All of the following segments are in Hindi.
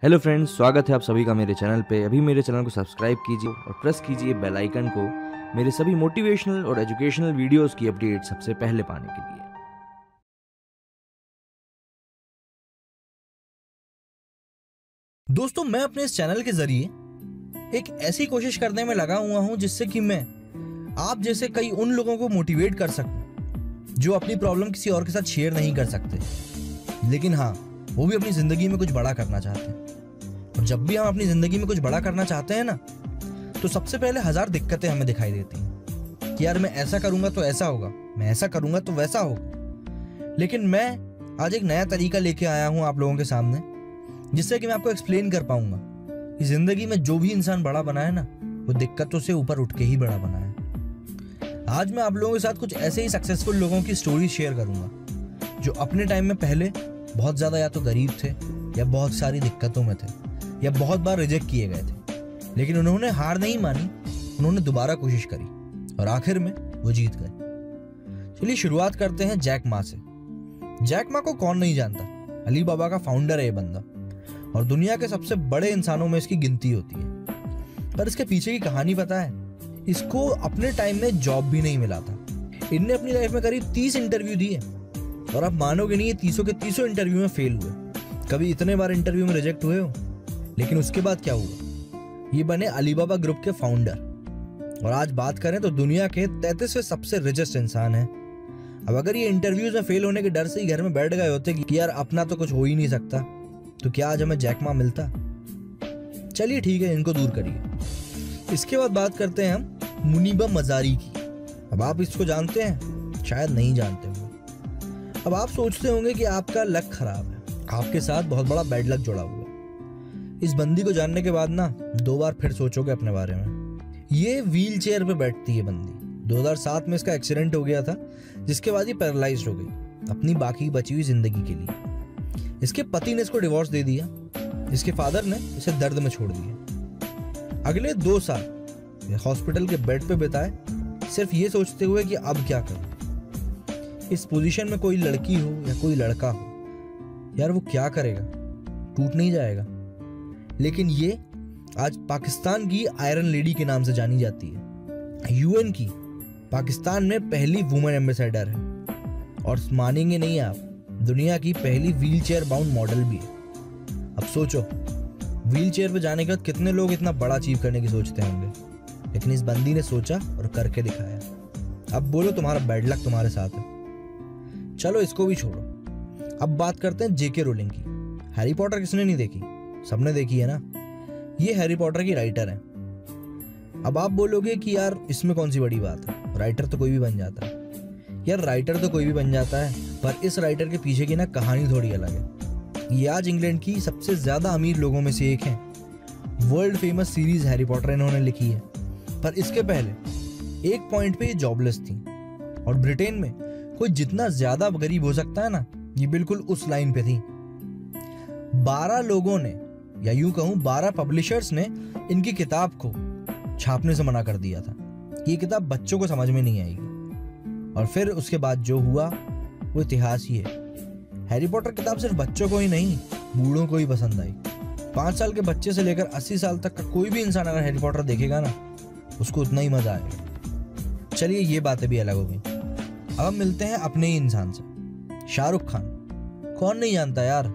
हेलो फ्रेंड्स, स्वागत है आप सभी का मेरे चैनल पे। अभी मेरे चैनल को सब्सक्राइब कीजिए और प्रेस कीजिए बेल आइकन को मेरे सभी मोटिवेशनल और एजुकेशनल वीडियोस की अपडेट सबसे पहले पाने के लिए। दोस्तों, मैं अपने इस चैनल के जरिए एक ऐसी कोशिश करने में लगा हुआ हूं जिससे कि मैं आप जैसे कई उन लोगों को मोटिवेट कर सकूं जो अपनी प्रॉब्लम किसी और के साथ शेयर नहीं कर सकते, लेकिन हाँ, वो भी अपनी जिंदगी में कुछ बड़ा करना चाहते हैं। और जब भी हम अपनी जिंदगी में कुछ बड़ा करना चाहते हैं ना, तो सबसे पहले 1000 दिक्कतें हमें दिखाई देती हैं कि यार मैं ऐसा करूंगा तो ऐसा होगा, मैं ऐसा करूंगा तो वैसा होगा। लेकिन मैं आज एक नया तरीका लेके आया हूं आप लोगों के सामने, जिससे कि मैं आपको एक्सप्लेन कर पाऊंगा कि जिंदगी में जो भी इंसान बड़ा बना है ना, वो दिक्कतों से ऊपर उठ के ही बड़ा बना है। आज मैं आप लोगों के साथ कुछ ऐसे ही सक्सेसफुल लोगों की स्टोरी शेयर करूंगा जो अपने टाइम में पहले बहुत ज्यादा या तो गरीब थे, या बहुत सारी दिक्कतों में थे, या बहुत बार रिजेक्ट किए गए थे, लेकिन उन्होंने हार नहीं मानी, उन्होंने दोबारा कोशिश करी और आखिर में वो जीत गए। चलिए शुरुआत करते हैं जैक मा से। जैक मा को कौन नहीं जानता, अली बाबा का फाउंडर है ये बंदा और दुनिया के सबसे बड़े इंसानों में इसकी गिनती होती है। पर इसके पीछे की कहानी पता है? इसको अपने टाइम में जॉब भी नहीं मिला था। इनने अपनी लाइफ में करीब 30 इंटरव्यू दिए और आप मानोगे नहीं, ये 30 के 30 इंटरव्यू में फेल हुए। कभी इतने बार इंटरव्यू में रिजेक्ट हुए हो। लेकिन उसके बाद क्या हुआ? ये बने अलीबाबा ग्रुप के फाउंडर और आज बात करें तो दुनिया के 33वें सबसे रिचेस्ट इंसान है। अब अगर ये इंटरव्यूज में फेल होने के डर से ही घर में बैठ गए होते कि यार अपना तो कुछ हो ही नहीं सकता, तो क्या आज हमें जैक मा मिलता? चलिए ठीक है, इनको दूर करिए। इसके बाद बात करते हैं हम मुनीबा मजारी की। अब आप इसको जानते हैं? शायद नहीं जानते होंगे। अब आप सोचते होंगे कि आपका लक खराब है, आपके साथ बहुत बड़ा बैड लक जुड़ा हुआ है। इस बंदी को जानने के बाद ना 2 बार फिर सोचोगे अपने बारे में। ये व्हील चेयर पे बैठती है बंदी। 2007 में इसका एक्सीडेंट हो गया था, जिसके बाद ये पैरालाइज्ड हो गई अपनी बाकी बची हुई जिंदगी के लिए। इसके पति ने इसको डिवोर्स दे दिया, इसके फादर ने इसे दर्द में छोड़ दिया। अगले 2 साल हॉस्पिटल के बेड पे बिताए, सिर्फ ये सोचते हुए कि अब क्या करूं। इस पोजीशन में कोई लड़की हो या कोई लड़का हो, यार वो क्या करेगा? टूट नहीं जाएगा? लेकिन ये आज पाकिस्तान की आयरन लेडी के नाम से जानी जाती है। यूएन की पाकिस्तान में पहली वुमेन एम्बेसडर है और मानेंगे नहीं आप, दुनिया की पहली व्हील चेयर बाउंड मॉडल भी है। अब सोचो, व्हील चेयर पे जाने के बाद कितने लोग इतना बड़ा अचीव करने की सोचते होंगे, लेकिन इस बंदी ने सोचा और करके दिखाया। अब बोलो तुम्हारा बैड लक तुम्हारे साथ है। चलो इसको भी छोड़ो, अब बात करते हैं जेके रोलिंग की। हैरी पॉटर किसने नहीं देखी? सबने देखी है ना। ये हैरी पॉटर की राइटर है। अब आप बोलोगे कि यार इसमें कौन सी बड़ी बात है, राइटर तो कोई भी बन जाता है। यार राइटर तो कोई भी बन जाता है, पर इस राइटर के पीछे की ना कहानी थोड़ी अलग है। ये आज इंग्लैंड की सबसे ज्यादा अमीर लोगों में से एक है। World famous series Harry Potter इन्होंने लिखी है, पर इसके पहले एक पॉइंट पे ये जॉबलेस थी और ब्रिटेन में कोई जितना ज्यादा गरीब हो सकता है ना, ये बिल्कुल उस लाइन पे थी। 12 लोगों ने, या यूं कहूं 12 पब्लिशर्स ने इनकी किताब को छापने से मना कर दिया था। ये किताब बच्चों को समझ में नहीं आएगी। और फिर उसके बाद जो हुआ वो इतिहास ही है। हैरी पॉटर किताब सिर्फ बच्चों को ही नहीं, बूढ़ों को ही पसंद आई। 5 साल के बच्चे से लेकर 80 साल तक का कोई भी इंसान अगर हैरी पॉटर देखेगा ना, उसको उतना ही मजा आएगा। चलिए ये बातें भी अलग हो गई। अब हम मिलते हैं अपने ही इंसान से, शाहरुख खान। कौन नहीं जानता यार,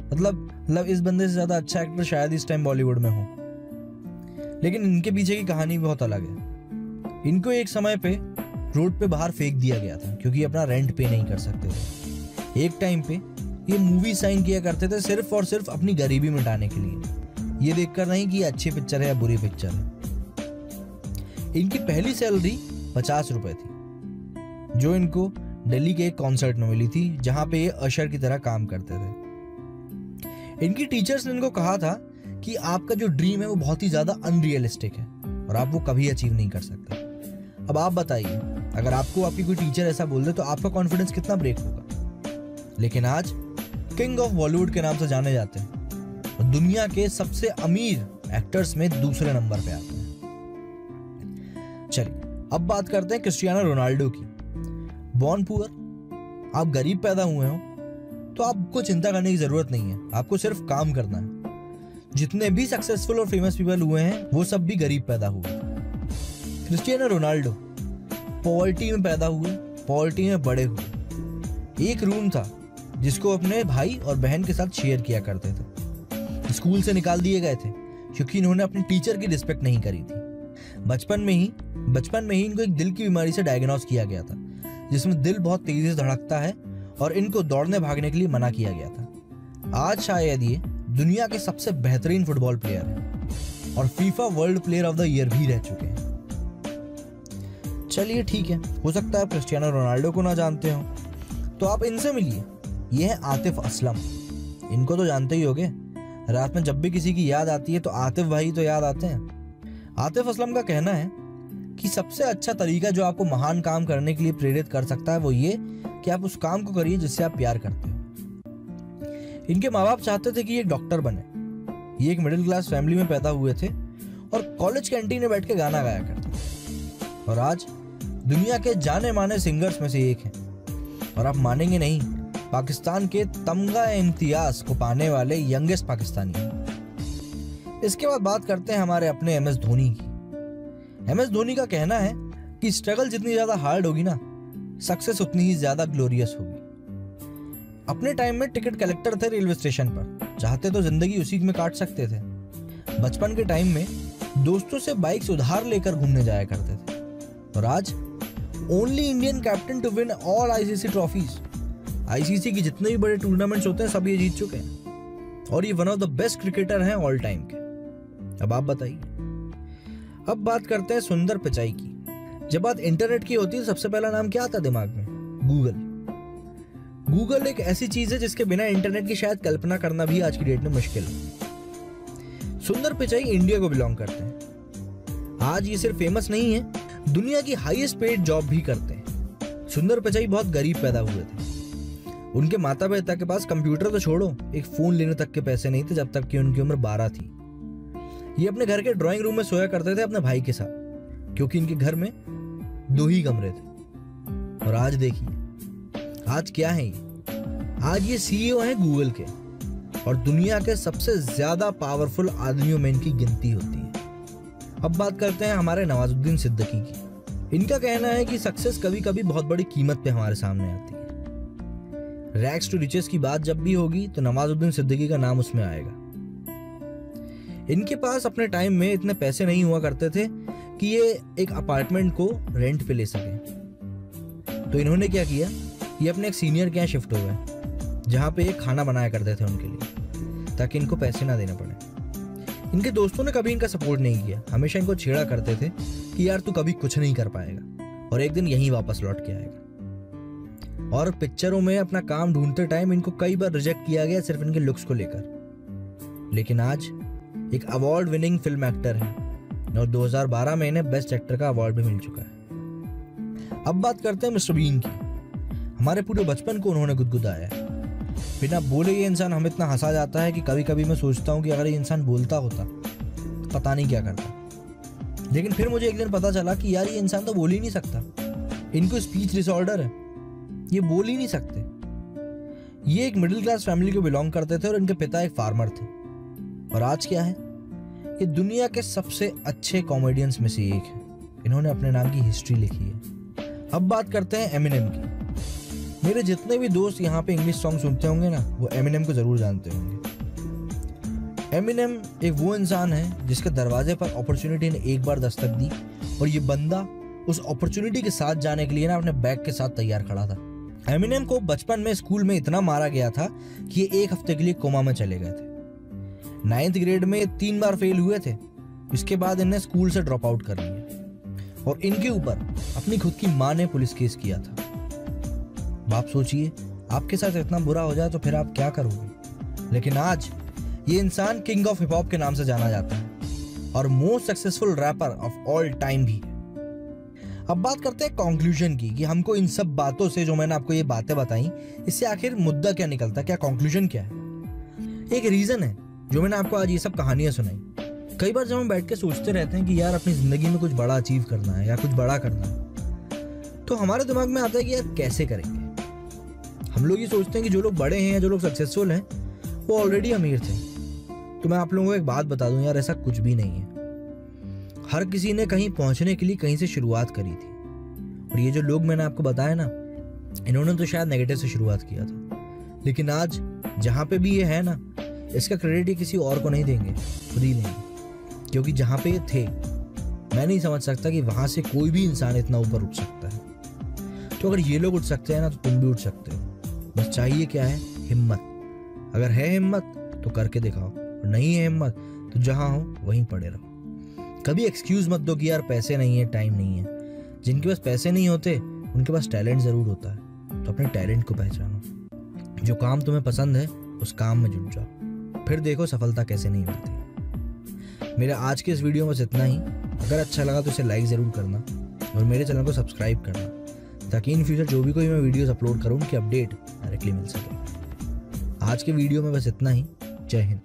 मतलब इस बंदे से ज्यादा अच्छा एक्टर शायद इस टाइम बॉलीवुड में हो। लेकिन इनके पीछे की कहानी बहुत अलग है। इनको एक समय पे रोड पे बाहर फेंक दिया गया था क्योंकि अपना रेंट पे नहीं कर सकते थे। एक टाइम पे ये मूवी साइन किया करते थे सिर्फ और सिर्फ अपनी गरीबी मिटाने के लिए, ये देखकर नहीं कि अच्छी पिक्चर है या बुरी पिक्चर है। इनकी पहली सैलरी 50 रुपए थी, जो इनको दिल्ली के एक कॉन्सर्ट में मिली थी, जहां पे ये अशर की तरह काम करते थे। इनकी टीचर्स ने इनको कहा था कि आपका जो ड्रीम है वो बहुत ही ज्यादा अनरियलिस्टिक है और आप वो कभी अचीव नहीं कर सकते। अब आप बताइए, अगर आपको आपकी कोई टीचर ऐसा बोल दे तो आपका कॉन्फिडेंस कितना ब्रेक होगा। लेकिन आज किंग ऑफ बॉलीवुड के नाम से जाने जाते हैं और दुनिया के सबसे अमीर एक्टर्स में दूसरे नंबर पे आते हैं। चलिए अब बात करते हैं क्रिस्टियानो रोनाल्डो की। बॉर्न पुअर, आप गरीब पैदा हुए हो तो आपको चिंता करने की जरूरत नहीं है, आपको सिर्फ काम करना है। जितने भी सक्सेसफुल और फेमस पीपल हुए हैं वो सब भी गरीब पैदा हुए। क्रिस्टियानो रोनाल्डो पॉवर्टी में पैदा हुए, पॉवर्टी में बड़े हुए। एक रूम था जिसको अपने भाई और बहन के साथ शेयर किया करते थे। स्कूल से निकाल दिए गए थे क्योंकि इन्होंने अपने टीचर की रिस्पेक्ट नहीं करी थी। बचपन में ही इनको एक दिल की बीमारी से डायग्नोस किया गया था, जिसमें दिल बहुत तेजी से धड़कता है और इनको दौड़ने भागने के लिए मना किया गया था। आज शायद ये दुनिया के सबसे बेहतरीन फुटबॉल प्लेयर हैं और FIFA world player of the year भी रह चुके हैं। चलिए ठीक है, हो सकता है आप क्रिस्टियानो रोनाल्डो को ना जानते हो, तो आप इनसे मिलिए। ये है आतिफ असलम। इनको तो जानते ही होगे। रात में जब भी किसी की याद आती है तो आतिफ भाई तो याद आते हैं। आतिफ असलम का कहना है कि सबसे अच्छा तरीका जो आपको महान काम करने के लिए प्रेरित कर सकता है वो ये कि आप उस काम को करिए जिससे आप प्यार करते हो। इनके माँ बाप चाहते थे कि ये एक डॉक्टर बने। ये एक मिडिल क्लास फैमिली में पैदा हुए थे और कॉलेज कैंटीन में बैठ के गाना गाया करते थे और आज दुनिया के जाने माने सिंगर्स में से एक हैं। और आप मानेंगे नहीं, पाकिस्तान के तमगा इम्तियाज को पाने वाले यंगेस्ट पाकिस्तानी हैं। इसके बाद बात करते हैं हमारे अपने एम एस धोनी की। एम एस धोनी का कहना है कि स्ट्रगल जितनी ज्यादा हार्ड होगी ना, सक्सेस उतनी ही ज्यादा ग्लोरियस होगी। अपने टाइम में टिकट कलेक्टर थे रेलवे स्टेशन पर, चाहते तो जिंदगी उसी में काट सकते थे। बचपन के टाइम में दोस्तों से बाइक्स उधार लेकर घूमने जाया करते थे और आज only Indian captain to win all ICC trophies. ICC की जितने भी बड़े टूर्नामेंट्स होते हैं सब ये जीत चुके हैं और ये one of the best cricketer हैं ऑल टाइम के। अब आप बताइए। अब बात करते हैं सुंदर पिचाई की। जब बात इंटरनेट की होती है सबसे पहला नाम क्या आता है दिमाग में? गूगल। गूगल एक ऐसी चीज है जिसके बिना इंटरनेट की शायद कल्पना करना भी आज की डेट में मुश्किल है। सुंदर पिचाई इंडिया को बिलोंग करते हैं। आज ये सिर्फ फेमस नहीं है, दुनिया की हाईएस्ट पेड जॉब भी करते हैं। सुंदर पिचाई बहुत गरीब पैदा हुए थे। उनके माता पिता के पास कंप्यूटर तो छोड़ो, एक फोन लेने तक के पैसे नहीं थे जब तक कि उनकी उम्र 12 थी। ये अपने घर के ड्राइंग रूम में सोया करते थे अपने भाई के साथ, क्योंकि इनके घर में 2 ही कमरे थे। और आज देखिए, आज क्या है ये? आज ये सीईओ हैं गूगल के और दुनिया के सबसे ज्यादा पावरफुल आदमियों में इनकी गिनती होती है। अब बात करते हैं हमारे नवाजुद्दीन सिद्दीकी की। इनका कहना है कि सक्सेस कभी कभी बहुत बड़ी कीमत पे हमारे सामने आती है। रैग्स टू रिचेस की बात जब भी होगी तो नवाजुद्दीन सिद्दीकी का नाम उसमें आएगा। इनके पास अपने टाइम में इतने पैसे नहीं हुआ करते थे कि ये एक अपार्टमेंट को रेंट पे ले सके, तो इन्होंने क्या किया, ये अपने एक सीनियर के यहाँ शिफ्ट हो गए जहाँ पे ये खाना बनाया करते थे उनके लिए, ताकि इनको पैसे ना देने पड़े। इनके दोस्तों ने कभी इनका सपोर्ट नहीं किया, हमेशा इनको छेड़ा करते थे कि यार तू कभी कुछ नहीं कर पाएगा और एक दिन यहीं वापस लौट के आएगा। और पिक्चरों में अपना काम ढूंढते टाइम इनको कई बार रिजेक्ट किया गया सिर्फ इनके लुक्स को लेकर। लेकिन आज एक अवार्ड विनिंग फिल्म एक्टर है और 2012 में इन्हें बेस्ट एक्टर का अवार्ड भी मिल चुका है। अब बात करते हैं मिस्टर बीन की। हमारे पूरे बचपन को उन्होंने गुदगुदाया है। बिना बोले ये इंसान हमें इतना हंसा जाता है कि कभी कभी मैं सोचता हूँ कि अगर ये इंसान बोलता होता तो पता नहीं क्या करता। लेकिन फिर मुझे एक दिन पता चला कि यार ये इंसान तो बोल ही नहीं सकता, इनको स्पीच डिसऑर्डर है, ये बोल ही नहीं सकते। ये एक मिडिल क्लास फैमिली को बिलोंग करते थे और इनके पिता एक फार्मर थे। और आज क्या है, ये दुनिया के सबसे अच्छे कॉमेडियंस में से एक है। इन्होंने अपने नाम की हिस्ट्री लिखी है। अब बात करते हैं एमिनेम की। मेरे जितने भी दोस्त यहाँ पे इंग्लिश सॉन्ग सुनते होंगे ना, वो एमिनेम को जरूर जानते होंगे। एमिनेम एक वो इंसान है जिसके दरवाजे पर अपॉर्चुनिटी ने एक बार दस्तक दी और ये बंदा उस अपॉर्चुनिटी के साथ जाने के लिए ना अपने बैग के साथ तैयार खड़ा था। एमिनेम को बचपन में स्कूल में इतना मारा गया था कि ये 1 हफ्ते के लिए कोमा में चले गए थे। 9th ग्रेड में 3 बार फेल हुए थे। इसके बाद इन्हें स्कूल से ड्रॉप आउट कर लिया और इनके ऊपर अपनी खुद की माँ ने पुलिस केस किया था। आप सोचिए, आपके साथ इतना बुरा हो जाए तो फिर आप क्या करोगे। लेकिन आज ये इंसान किंग ऑफ हिप हॉप के नाम से जाना जाता है और most successful rapper of all time भी है। अब बात करते हैं कंक्लूजन की कि हमको इन सब बातों से, जो मैंने आपको ये बातें बताई, इससे आखिर मुद्दा क्या निकलता, क्या कंक्लूजन क्या है। एक रीजन है जो मैंने आपको आज ये सब कहानियां सुनाई। कई बार जब हम बैठ के सोचते रहते हैं कि यार अपनी जिंदगी में कुछ बड़ा अचीव करना है या कुछ बड़ा करना है, तो हमारे दिमाग में आता है कि यार कैसे करेंगे। हम लोग ये सोचते हैं कि जो लोग बड़े हैं या जो लोग सक्सेसफुल हैं वो ऑलरेडी अमीर थे, तो मैं आप लोगों को एक बात बता दूं यार, ऐसा कुछ भी नहीं है। हर किसी ने कहीं पहुंचने के लिए कहीं से शुरुआत करी थी। और ये जो लोग मैंने आपको बताया ना, इन्होंने तो शायद नेगेटिव से शुरुआत किया था, लेकिन आज जहाँ पे भी ये है ना, इसका क्रेडिट ये किसी और को नहीं देंगे, खुद ही लेंगे। क्योंकि जहाँ पे ये थे, मैं नहीं समझ सकता कि वहाँ से कोई भी इंसान इतना ऊपर उठ सकता है। तो अगर ये लोग उठ सकते हैं ना, तो तुम भी उठ सकते हो। बस चाहिए क्या है? हिम्मत। अगर है हिम्मत तो करके दिखाओ, और नहीं है हिम्मत तो जहाँ हो वहीं पड़े रहो। कभी एक्सक्यूज मत दो कि यार पैसे नहीं है, टाइम नहीं है। जिनके पास पैसे नहीं होते उनके पास टैलेंट जरूर होता है। तो अपने टैलेंट को पहचानो। जो काम तुम्हें पसंद है उस काम में जुट जाओ, फिर देखो सफलता कैसे नहीं मिलती। मेरे आज के इस वीडियो में बस इतना ही। अगर अच्छा लगा तो इसे लाइक ज़रूर करना और मेरे चैनल को सब्सक्राइब करना, ताकि इन फ्यूचर जो भी कोई मैं वीडियोस अपलोड करूँ उनकी अपडेट डायरेक्टली मिल सके। आज के वीडियो में बस इतना ही। जय हिंद।